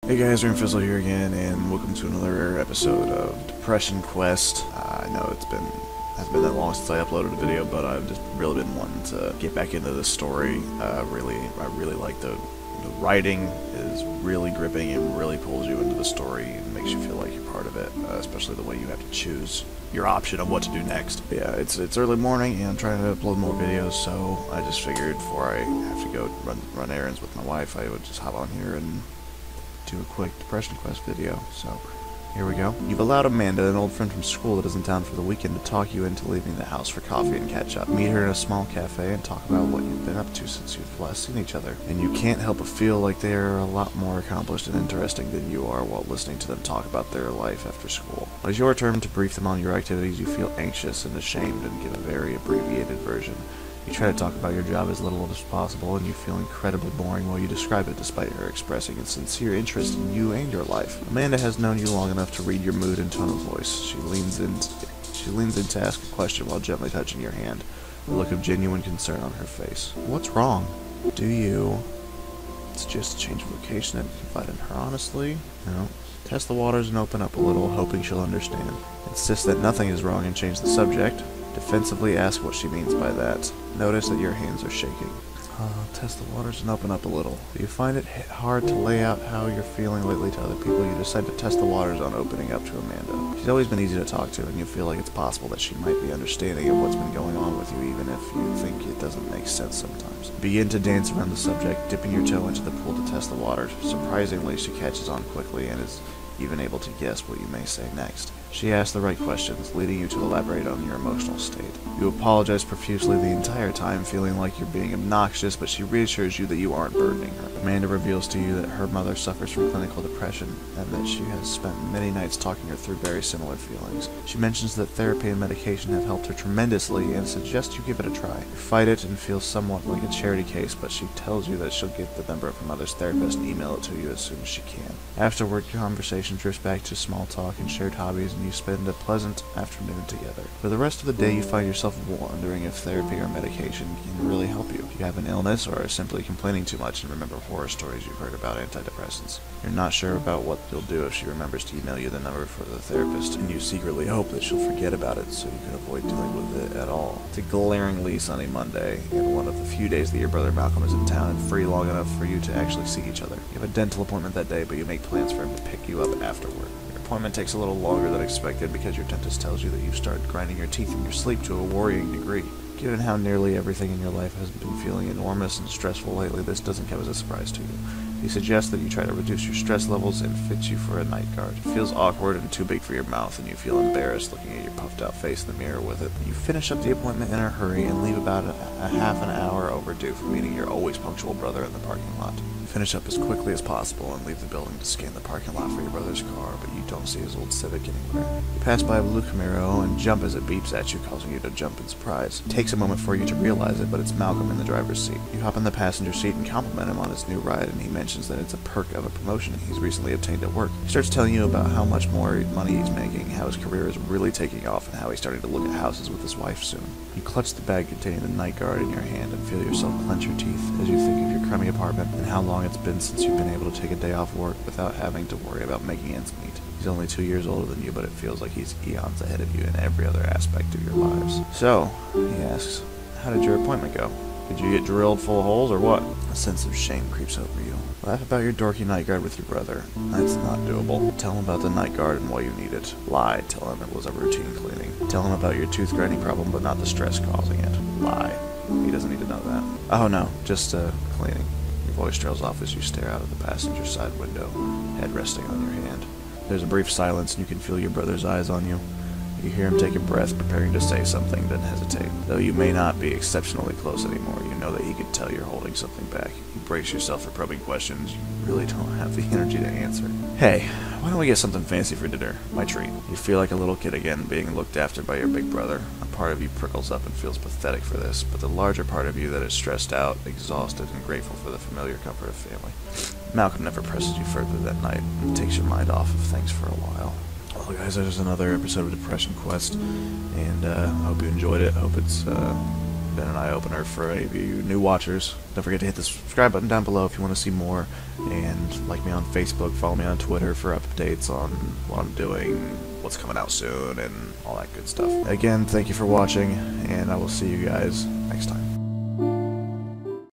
Hey guys, Fizzle here again, and welcome to another episode of Depression Quest. I know hasn't been that long since I uploaded a video, but I've just really been wanting to get back into the story. I really like the writing is really gripping and really pulls you into the story and makes you feel like you're part of it, especially the way you have to choose your option of what to do next. But yeah, it's early morning and I'm trying to upload more videos, so I just figured before I have to go run errands with my wife, I would just hop on here and do a quick Depression Quest video. So here we go. You've allowed Amanda, an old friend from school that is in town for the weekend, to talk you into leaving the house for coffee and catch up. Meet her in a small cafe and talk about what you've been up to since you've last seen each other. And you can't help but feel like they are a lot more accomplished and interesting than you are while listening to them talk about their life after school. When it's your turn to brief them on your activities, you feel anxious and ashamed and give a very abbreviated version. You try to talk about your job as little as possible, and you feel incredibly boring while you describe it, despite her expressing a sincere interest in you and your life. Amanda has known you long enough to read your mood and tone of voice. She leans in to ask a question while gently touching your hand, a look of genuine concern on her face. What's wrong? Do you suggest change of location and confide in her honestly? No. Test the waters and open up a little, hoping she'll understand. Insist that nothing is wrong and change the subject. Defensively ask what she means by that. Notice that your hands are shaking. Test the waters and open up a little. Do you find it hard to lay out how you're feeling lately to other people? You decide to test the waters on opening up to Amanda. She's always been easy to talk to, and you feel like it's possible that she might be understanding of what's been going on with you, even if you think it doesn't make sense sometimes. Begin to dance around the subject, dipping your toe into the pool to test the waters. Surprisingly, she catches on quickly and is even able to guess what you may say next. She asks the right questions, leading you to elaborate on your emotional state. You apologize profusely the entire time, feeling like you're being obnoxious, but she reassures you that you aren't burdening her. Amanda reveals to you that her mother suffers from clinical depression, and that she has spent many nights talking her through very similar feelings. She mentions that therapy and medication have helped her tremendously, and suggests you give it a try. You fight it and feel somewhat like a charity case, but she tells you that she'll get the number of her mother's therapist and email it to you as soon as she can. Afterward, your conversation drifts back to small talk and shared hobbies, and you spend a pleasant afternoon together. For the rest of the day, you find yourself wondering if therapy or medication can really help you. If you have an illness or are simply complaining too much and remember horror stories you've heard about antidepressants. You're not sure about what you'll do if she remembers to email you the number for the therapist, and you secretly hope that she'll forget about it so you can avoid dealing with it at all. It's a glaringly sunny Monday, and one of the few days that your brother Malcolm is in town and free long enough for you to actually see each other. You have a dental appointment that day, but you make plans for him to pick you up afterward. Your appointment takes a little longer than expected because your dentist tells you that you've started grinding your teeth in your sleep to a worrying degree. Given how nearly everything in your life has been feeling enormous and stressful lately, this doesn't come as a surprise to you. He suggests that you try to reduce your stress levels and fits you for a night guard. It feels awkward and too big for your mouth, and you feel embarrassed looking at your puffed out face in the mirror with it. You finish up the appointment in a hurry and leave about a half an hour overdue for meeting your always punctual brother in the parking lot. You finish up as quickly as possible and leave the building to scan the parking lot for your brother's car, but you don't see his old Civic anywhere. You pass by a blue Camaro and jump as it beeps at you, causing you to jump in surprise. It takes a moment for you to realize it, but it's Malcolm in the driver's seat. You hop in the passenger seat and compliment him on his new ride, and he mentions that it's a perk of a promotion he's recently obtained at work. He starts telling you about how much more money he's making, how his career is really taking off, and how he's starting to look at houses with his wife soon. You clutch the bag containing the night guard in your hand and feel yourself clench your teeth as you think of your crummy apartment and how long it's been since you've been able to take a day off work without having to worry about making ends meet. He's only 2 years older than you, but it feels like he's eons ahead of you in every other aspect of your lives. So, he asks, how did your appointment go? Did you get drilled full of holes or what? A sense of shame creeps over you. Laugh about your dorky night guard with your brother. That's not doable. Tell him about the night guard and why you need it. Lie. Tell him it was a routine cleaning. Tell him about your tooth grinding problem, but not the stress causing it. Lie. He doesn't need to know that. Oh no, just cleaning. Your voice trails off as you stare out of the passenger side window, head resting on your hand. There's a brief silence and you can feel your brother's eyes on you. You hear him take a breath, preparing to say something, then hesitate. Though you may not be exceptionally close anymore, you know that he could tell you're holding something back. You brace yourself for probing questions you really don't have the energy to answer. Hey, why don't we get something fancy for dinner? My treat. You feel like a little kid again, being looked after by your big brother. A part of you prickles up and feels pathetic for this, but the larger part of you that is stressed out, exhausted, and grateful for the familiar comfort of family. Malcolm never presses you further that night and takes your mind off of things for a while. Well guys, there's another episode of Depression Quest, and I hope you enjoyed it. I hope it's been an eye-opener for a few new watchers. Don't forget to hit the subscribe button down below if you want to see more, and like me on Facebook, follow me on Twitter for updates on what I'm doing, what's coming out soon, and all that good stuff. Again, thank you for watching, and I will see you guys next time.